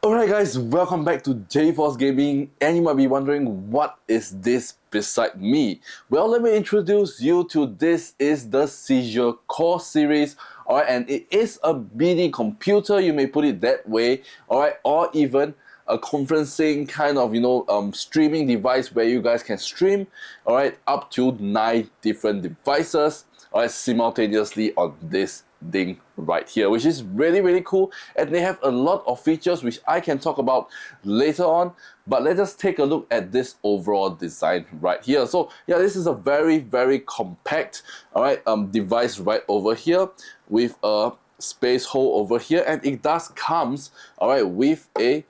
Alright guys, welcome back to JForce Gaming, and you might be wondering, what is this beside me? Well, let me introduce you to this is the CZUR Core series, alright, and it is a mini computer, you may put it that way, alright, or even a conferencing kind of, streaming device where you guys can stream, alright, up to 9 different devices, alright, simultaneously on this thing right here, which is really cool, and they have a lot of features which I can talk about later on. But let us take a look at this overall design right here. So yeah, this is a very compact, alright, device right over here with a space hole over here, and it does comes, alright, with a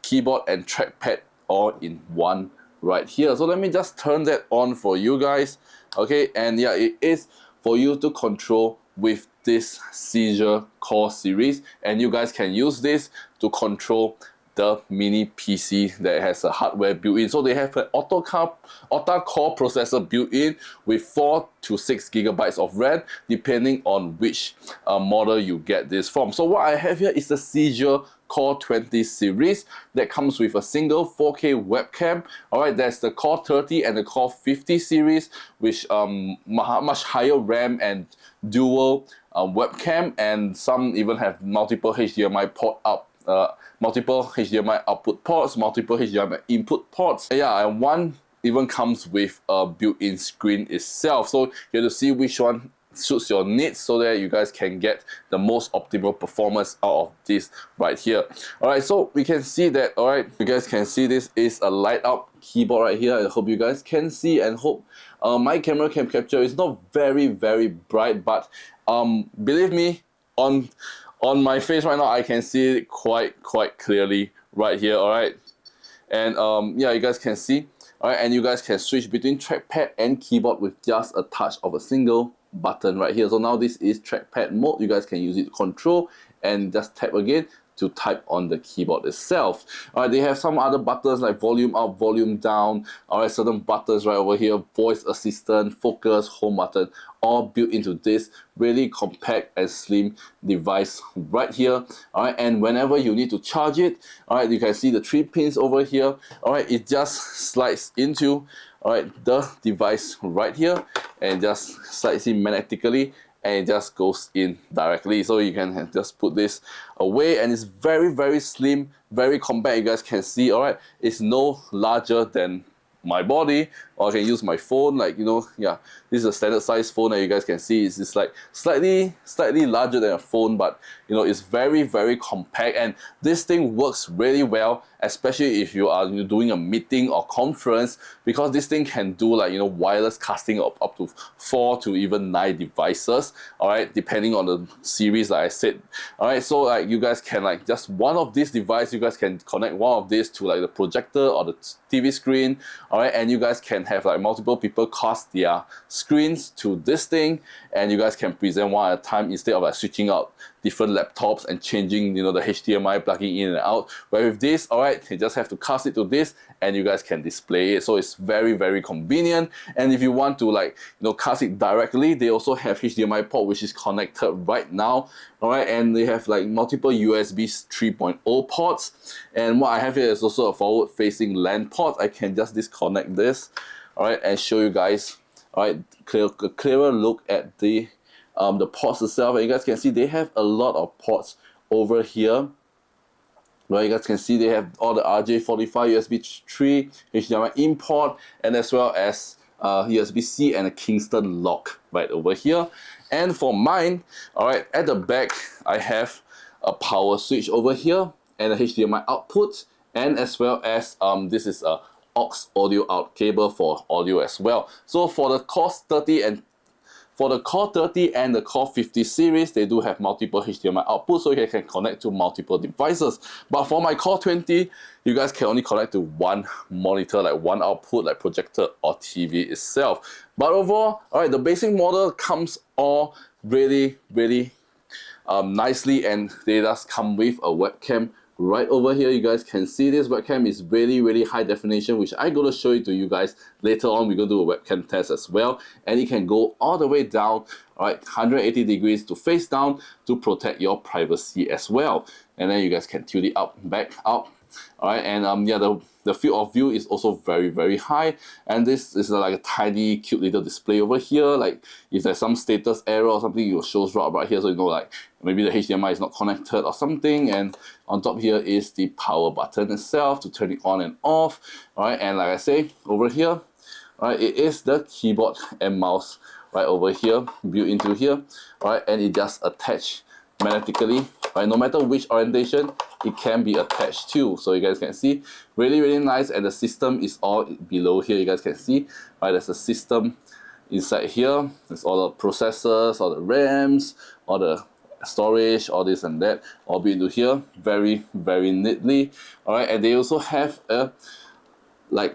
keyboard and trackpad all in one right here. So let me just turn that on for you guys, okay, and yeah, it is for you to control with this CZUR Core series, and you guys can use this to control the mini PC that has a hardware built in. So they have an octa-core processor built in with 4 to 6 gigabytes of RAM, depending on which model you get this from. So what I have here is the CZUR Core 20 series that comes with a single 4K webcam. Alright, that's the Core 30 and the Core 50 series, which much higher RAM and dual webcam, and some even have multiple HDMI port out. Multiple HDMI output ports, multiple HDMI input ports. Yeah, and one even comes with a built-in screen itself. So you have to see which one suits your needs so that you guys can get the most optimal performance out of this right here. Alright, so we can see that, alright, you guys can see this is a light up keyboard right here. I hope you guys can see, and hope my camera can capture. It's not very bright, but believe me, on my face right now, I can see it quite clearly right here, alright? And yeah, you guys can see, alright, and you guys can switch between trackpad and keyboard with just a touch of a single button right here. So now this is trackpad mode. You guys can use it to control and just tap again to type on the keyboard itself. Alright, they have some other buttons like volume up, volume down, alright, certain buttons right over here, voice assistant, focus, home button, all built into this really compact and slim device right here. Alright, and whenever you need to charge it, alright, you can see the 3 pins over here. Alright, it just slides into, alright, the device right here, and just slides in magnetically, and it just goes in directly. So you can just put this away, and it's very slim, very compact. You guys can see, alright, it's no larger than my body, or I can use my phone, like, yeah, this is a standard size phone that you guys can see. It's just like slightly larger than a phone, but it's very compact, and this thing works really well, especially if you are doing a meeting or conference, because this thing can do like wireless casting of up to 4 to even 9 devices, alright, depending on the series like I said. Alright, so like you guys can like just one of these devices, you guys can connect one of this to like the projector or the TV screen, alright, and you guys can have like multiple people cast their screens to this thing, and you guys can present one at a time instead of like switching out different laptops and changing the HDMI plugging in and out. Where with this, alright, you just have to cast it to this and you guys can display it. So it's very convenient. And if you want to like cast it directly, they also have HDMI port which is connected right now, alright, and they have like multiple USB 3.0 ports. And what I have here is also a forward facing LAN port. I can just disconnect this, alright, and show you guys, alright, a clearer look at the ports itself. And you guys can see they have a lot of ports over here. Well, you guys can see they have all the RJ45, USB 3, HDMI import, and as well as USB-C and a Kingston lock right over here. And for mine, alright, at the back I have a power switch over here and a HDMI output, and as well as this is a aux audio out cable for audio as well. So for the Core 30 and the Core 50 series, they do have multiple HDMI outputs, so you can connect to multiple devices. But for my Core 20, you guys can only connect to one monitor, like one output, like projector or TV itself. But overall, alright, the basic model comes all really nicely, and they just come with a webcam right over here. You guys can see this webcam is really high definition, which I'm going to show it to you guys later on. We're going to do a webcam test as well, and it can go all the way down all right, 180 degrees to face down to protect your privacy as well. And then you guys can tilt it up, back up. All right, and yeah, the field of view is also very, very high. And this is like a tiny, cute little display over here. Like if there's some status error or something, it will show right here. So you know, like maybe the HDMI is not connected or something. And on top here is the power button itself to turn it on and off. All right, and like I say, over here, all right, it is the keyboard and mouse right over here, built into here. All right, and it just attach magnetically. Right, no matter which orientation, it can be attached to. So you guys can see, really, really nice. And the system is all below here. You guys can see, right? There's a system inside here. There's all the processors, all the RAMs, all the storage, all this and that, all built into here. Very, very neatly. All right, and they also have a I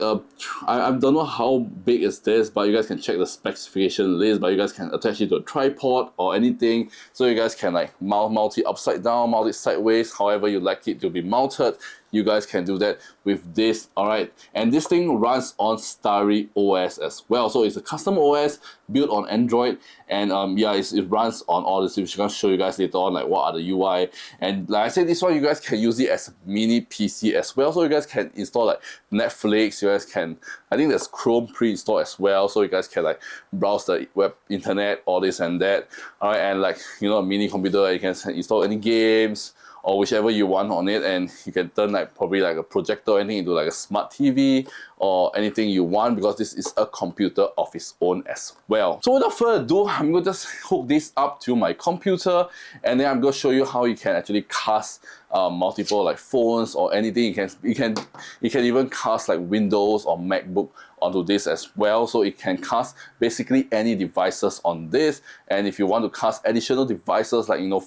don't know how big is this, but you guys can check the specification list, but you guys can attach it to a tripod or anything, so you guys can like mount it upside down, mount it sideways, however you like it to be mounted. You guys can do that with this, all right? And this thing runs on Starry OS as well. So it's a custom OS built on Android, and yeah, it runs on all this, which I'm gonna show you guys later on, like what are the UI. And like I said, this one you guys can use it as a mini PC as well. So you guys can install like Netflix, you guys can, I think there's Chrome pre-installed as well, so you guys can like browse the web internet, all this and that. All right, and like, you know, a mini computer, you can install any games or whichever you want on it, and you can turn like probably like a projector or anything into like a smart TV or anything you want, because this is a computer of its own as well. So without further ado, I'm going to just hook this up to my computer, and then I'm going to show you how you can actually cast multiple like phones or anything. You can even cast like Windows or MacBook onto this as well. So it can cast basically any devices on this. And if you want to cast additional devices, like, you know,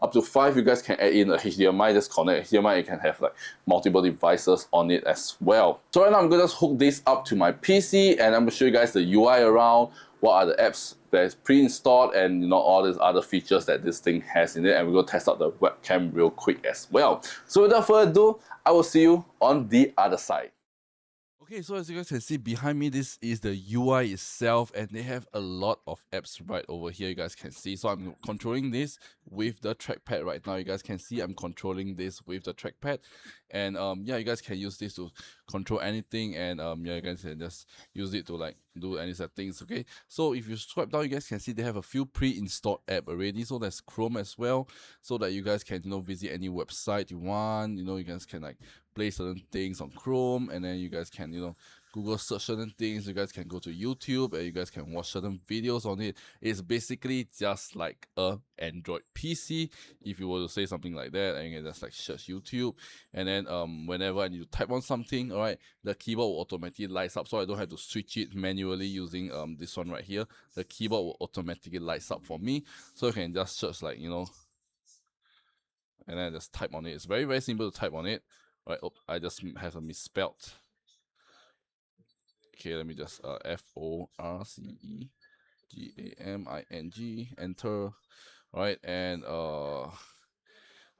up to five, you guys can add in a HDMI. Just connect HDMI, you can have like multiple devices on it as well. So right now I'm going to just hook this up to my PC, and I'm going to show you guys the UI around, what are the apps that's pre-installed, and you know, all these other features that this thing has in it. And we're going to test out the webcam real quick as well. So without further ado, I will see you on the other side. Okay, so as you guys can see behind me, this is the UI itself, and they have a lot of apps right over here, you guys can see. So I'm controlling this with the trackpad right now. You guys can see I'm controlling this with the trackpad, and yeah, you guys can use this to control anything, and yeah, you guys can just use it to like do any settings. Okay, so if you swipe down, you guys can see they have a few pre-installed app already. So there's Chrome as well, so that you guys can, you know, visit any website you want. You know, you guys can like play certain things on Chrome, and then you guys can, you know, Google search certain things. You guys can go to YouTube and you guys can watch certain videos on it. It's basically just like a Android PC, if you were to say something like that. And you can just like search YouTube, and then whenever I need to type on something, all right, the keyboard will automatically lights up, so I don't have to switch it manually using this one right here. The keyboard will automatically lights up for me, so you can just search, like, you know, and then just type on it. It's very, very simple to type on it. Right, oh, I just have a misspelt. Okay, let me just FORCEGAMING, enter. Alright, and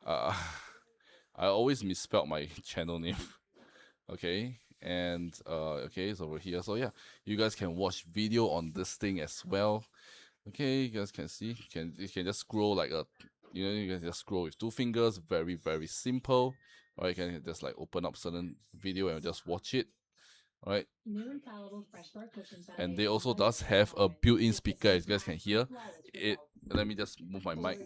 I always misspelled my channel name. Okay, and okay, it's over here. So yeah, you guys can watch video on this thing as well. Okay, you guys can see, you can just scroll like a, you know, you can just scroll with two fingers. Very, very simple. Or you can just like open up certain video and just watch it. Alright, and they also does have a built-in speaker, as you guys can hear it. Let me just move my mic.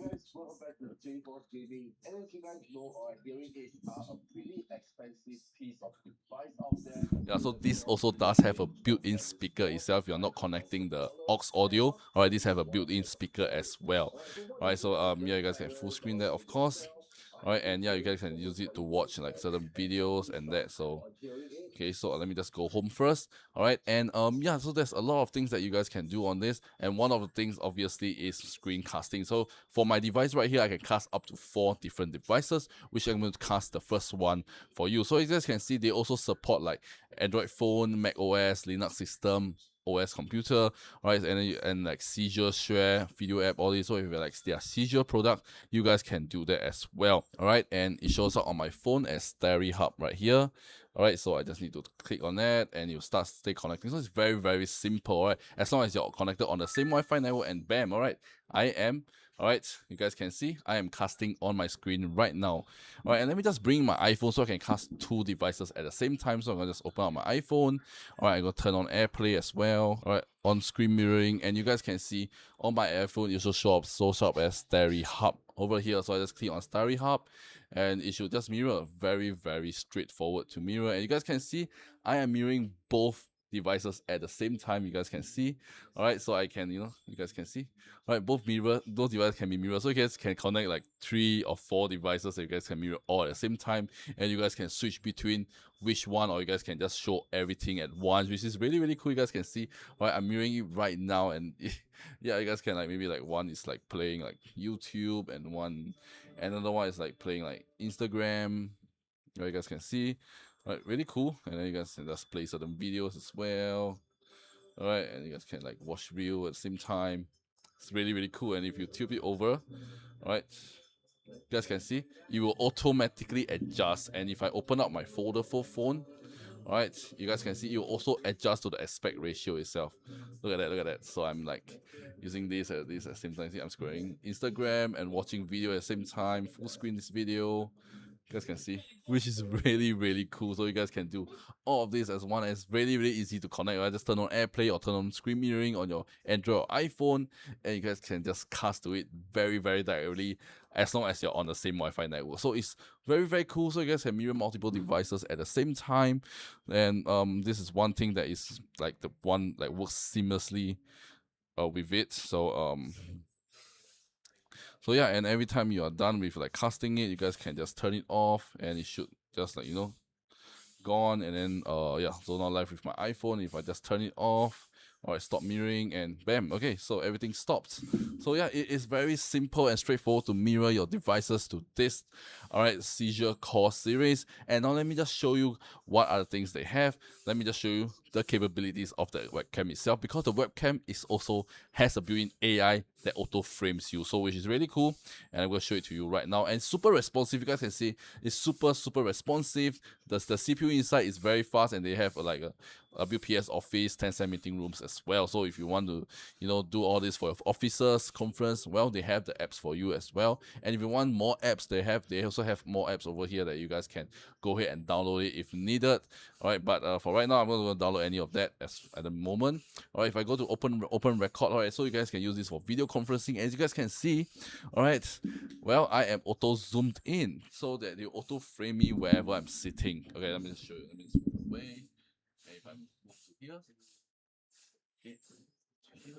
Yeah, so this also does have a built-in speaker itself. You're not connecting the aux audio. Alright, this have a built-in speaker as well. Alright, so yeah, you guys can full screen that, of course. Alright, and yeah, you guys can use it to watch like certain videos and that. So okay, so let me just go home first. Alright, and yeah, so there's a lot of things that you guys can do on this, and one of the things obviously is screen casting. So for my device right here, I can cast up to 4 different devices, which I'm going to cast the first one for you. So you guys can see they also support like Android phone, Mac OS, Linux system, OS computer, right? And like CZUR, Share, video app, all these. So if you're like their CZUR product, you guys can do that as well. All right, and it shows up on my phone as 𝖩 right here. All right, so I just need to click on that and you stay connecting. So it's very, very simple, all right? As long as you're connected on the same Wi-Fi network, and bam, all right, I am. All right, you guys can see I am casting on my screen right now. All right, and let me just bring my iPhone so I can cast 2 devices at the same time. So I'm gonna just open up my iPhone. All right, I'm gonna turn on AirPlay as well. All right, on screen mirroring, and you guys can see on my iPhone it should show up as 𝖩 over here. So I just click on 𝖩, and it should just mirror. Very, very straightforward to mirror. And you guys can see I am mirroring both devices at the same time. You guys can see. All right, so I can, you guys can see. All right, those devices can be mirrored. So you guys can connect like 3 or 4 devices that you guys can mirror all at the same time, and you guys can switch between which one, or you guys can just show everything at once, which is really, really cool. You guys can see. All right, I'm mirroring it right now, and yeah, you guys can like maybe like one is like playing like YouTube, and another one is like playing like Instagram. You guys can see. All right, really cool. And then you guys can just play certain videos as well. All right, and you guys can like watch reel at the same time. It's really, really cool. And if you tilt it over, all right, you guys can see it will automatically adjust. And if I open up my folder for phone, all right, you guys can see it will also adjust to the aspect ratio itself. Look at that. So I'm like using this at the same time. See, I'm scrolling Instagram and watching video at the same time, full screen this video. You guys can see, which is really, really cool. So you guys can do all of this as one. It's really, really easy to connect. Right? Just turn on AirPlay or turn on screen mirroring on your Android or iPhone, and you guys can just cast to it very, very directly, as long as you're on the same Wi-Fi network. So it's very, very cool. So you guys can mirror multiple devices at the same time. And this is one thing that is like the one that works seamlessly with it. So yeah, and every time you are done with like casting it, you guys can just turn it off, and it should just like gone. And then yeah, so now live with my iPhone. If I just turn it off, or I stop mirroring, and bam, okay, so everything stopped. So yeah, it is very simple and straightforward to mirror your devices to this, all right, CZUR Core series. And now let me just show you what other things they have. Let me just show you the capabilities of the webcam itself, because the webcam is also has a built-in AI that auto frames you, so which is really cool. And I'm going to show it to you right now. And super responsive. You guys can see it's super responsive. The CPU inside is very fast, and they have like a WPS office, Tencent meeting rooms as well. So if you want to do all this for your officers conference, well, they have the apps for you as well. And if you want more apps, they also have more apps over here that you guys can go ahead and download it if needed. All right, but for right now, I'm not going to download any of that at the moment. All right, if I go to open record, all right, so you guys can use this for video conferencing. As you guys can see, all right, well, I am auto zoomed in so that they auto frame me wherever I'm sitting. Okay, let me just show you. Let me just move away. And if I move to here, okay, to here.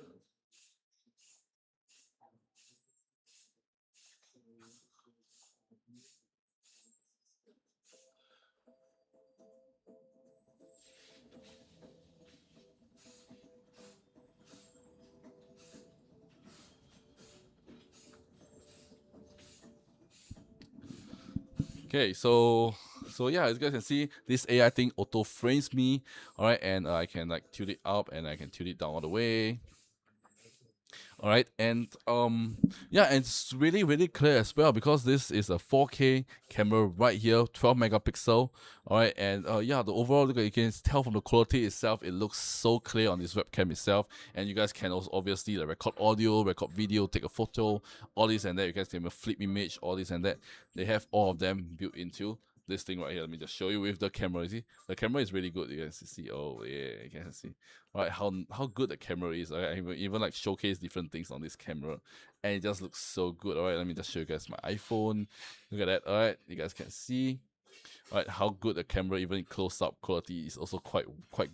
Okay, so yeah, as you guys can see, this AI thing auto frames me, all right, and I can like tilt it up and I can tilt it down all the way. All right, and yeah, and it's really clear as well, because this is a 4K camera right here, 12 megapixel. All right, and yeah, the overall look, you can tell from the quality itself, it looks so clear on this webcam itself. And you guys can also obviously like, record audio, record video, take a photo, all this and that. You guys can flip image, all this and that. They have all of them built into this thing right here. Let me just show you with the camera. You see, the camera is really good. You guys see, oh yeah, you can see, all right, how good the camera is. All right, I even like showcase different things on this camera, and it just looks so good. All right, let me just show you guys my iPhone. Look at that. All right, you guys can see, all right, how good the camera, even in close-up quality, is also quite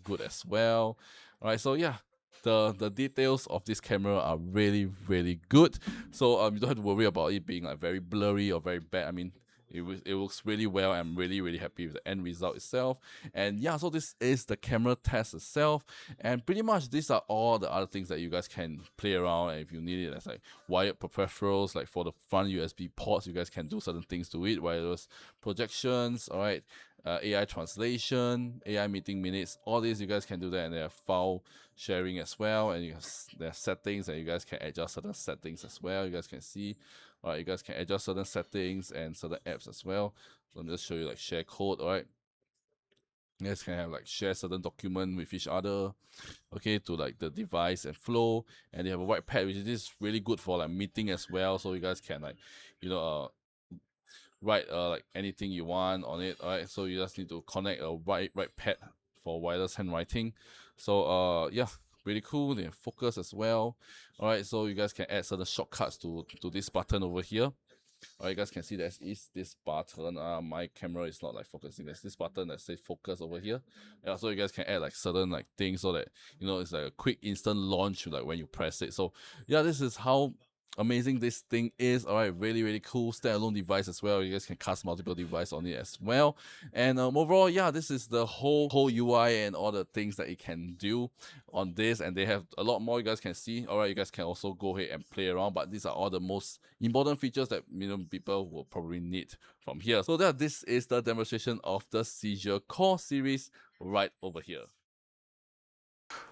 good as well. All right, so yeah, the details of this camera are really good. So you don't have to worry about it being like very blurry or very bad. I mean, it works really well. I'm really happy with the end result itself. And yeah, so this is the camera test itself, and pretty much these are all the other things that you guys can play around. And if you need it as like wired peripherals, like for the front USB ports, you guys can do certain things to it, wireless projections, all right, AI translation, AI meeting minutes, all these you guys can do that, and they have file sharing as well, and there are settings, and you guys can adjust certain settings as well. You guys can see, alright, you guys can adjust certain settings and certain apps as well. So let me just show you like share code, alright. You guys can have like share certain document with each other, okay, to like the device and flow. And they have a white pad, which is really good for like meeting as well. So you guys can like, write like anything you want on it. Alright, so you just need to connect a white pad for wireless handwriting. So yeah, really cool. They have focus as well. Alright, so you guys can add certain shortcuts to this button over here. Alright, you guys can see there is this button. My camera is not like focusing. There's this button that says focus over here. Yeah, so you guys can add like certain like things so that it's like a quick instant launch like when you press it. So yeah, this is how amazing this thing is. Alright, really cool standalone device as well. You guys can cast multiple devices on it as well. And overall, yeah, this is the whole UI and all the things that it can do on this, and they have a lot more you guys can see. Alright, you guys can also go ahead and play around, but these are all the most important features that people will probably need from here. So that this is the demonstration of the CZUR core series right over here.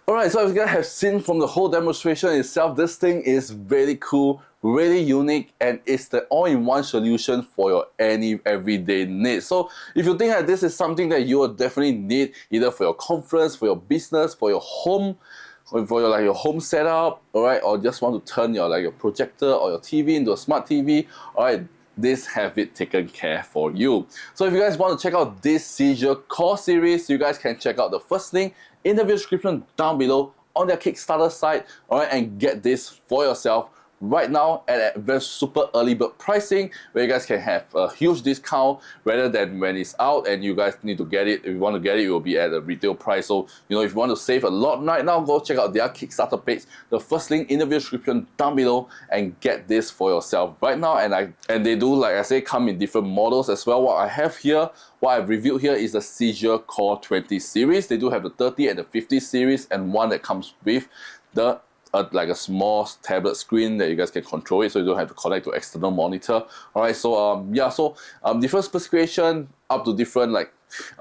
Alright, so as you guys have seen from the whole demonstration itself, this thing is really cool, really unique, and it's the all-in-one solution for your any everyday needs. So if you think that this is something that you will definitely need, either for your conference, for your business, for your home, or for your home setup, alright, or just want to turn your projector or your TV into a smart TV, alright, this have it taken care for you. So if you guys want to check out this CZUR core series, you guys can check out the first link in the video description down below on their Kickstarter site, alright, and get this for yourself right now at a very super early bird pricing, where you guys can have a huge discount rather than when it's out and you guys need to get it. If you want to get it, it will be at a retail price. So if you want to save a lot right now, go check out their Kickstarter page, the first link in the video description down below, and get this for yourself right now. And they do, like I say, come in different models as well. What I have here, what I've reviewed here is the CZUR Core 20 series. They do have the 30 and the 50 series, and one that comes with the like a small tablet screen that you guys can control it, so you don't have to connect to external monitor. Alright, so yeah, so different specification up to different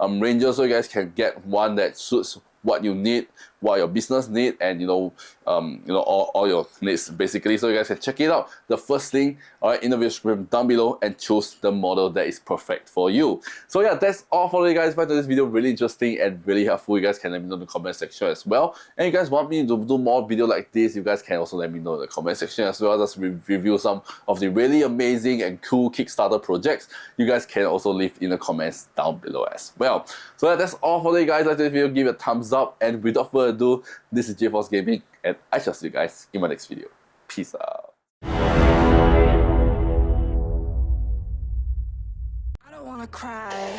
ranges, so you guys can get one that suits what you need, what your business need, and all your needs basically. So you guys can check it out. The first link, alright, in the video description down below, and choose the model that is perfect for you. So yeah, that's all for you guys. If I found this video really interesting and really helpful, you guys can let me know in the comment section as well. And you guys want me to do more video like this, you guys can also let me know in the comment section as well. Just review some of the really amazing and cool Kickstarter projects. You guys can also leave in the comments down below as well. So yeah, that's all for you guys. Like this video, give it a thumbs up, and without further ado, this is 𝖩force Gaming, and I shall see you guys in my next video. Peace out. I don't wanna cry.